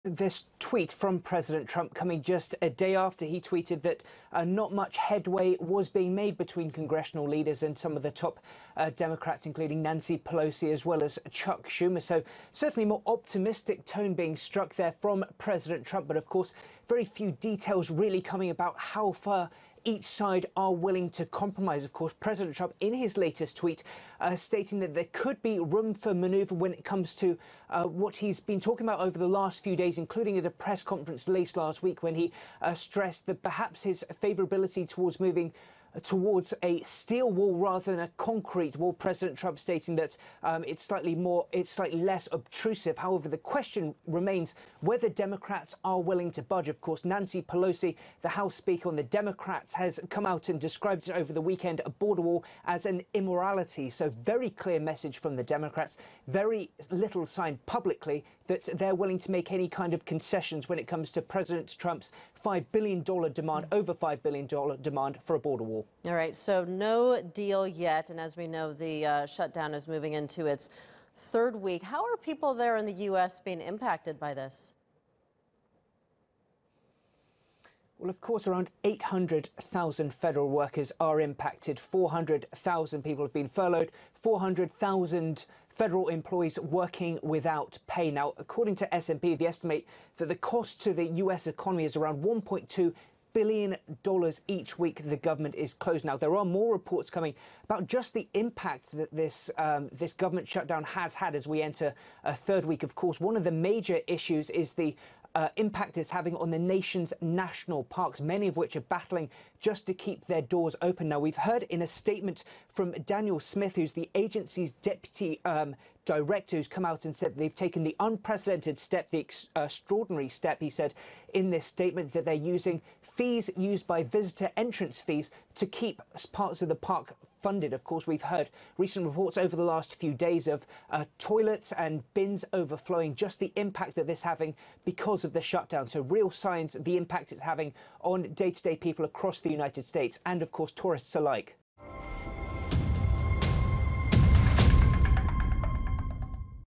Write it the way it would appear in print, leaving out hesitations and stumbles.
This tweet from President Trump coming just a day after he tweeted that not much headway was being made between congressional leaders and some of the top Democrats, including Nancy Pelosi as well as Chuck Schumer. So certainly more optimistic tone being struck there from President Trump. But of course, very few details really coming about how far each side are willing to compromise. Of course, President Trump, in his latest tweet, stating that there could be room for manoeuvre when it comes to what he's been talking about over the last few days, including at a press conference late last week when he stressed that perhaps his favourability towards moving towards a steel wall rather than a concrete wall. President Trump stating that it's slightly less obtrusive. However, the question remains whether Democrats are willing to budge. Of course, Nancy Pelosi, the House Speaker on the Democrats, has come out and described it over the weekend, a border wall, as an immorality. So very clear message from the Democrats, very little sign publicly that they're willing to make any kind of concessions when it comes to President Trump's $5 billion demand, over $5 billion demand for a border wall. All right, so no deal yet. And as we know, the shutdown is moving into its third week. How are people there in the U.S. being impacted by this? Well, of course, around 800,000 federal workers are impacted. 400,000 people have been furloughed, 400,000 federal employees working without pay. Now, according to S&P, the estimate that the cost to the U.S. economy is around $1.2 billion each week the government is closed. Now, there are more reports coming about just the impact that this government shutdown has had as we enter a third week. Of course, one of the major issues is the impact it's having on the nation's national parks, many of which are battling just to keep their doors open. Now, we've heard in a statement from Daniel Smith, who's the agency's deputy director, who's come out and said they've taken the unprecedented step, the extraordinary step, he said in this statement, that they're using fees used by visitor entrance fees to keep parts of the park funded. Of course, we've heard recent reports over the last few days of toilets and bins overflowing, just the impact that this is having because of the shutdown. So real signs of the impact it's having on day-to-day people across the United States and, of course, tourists alike.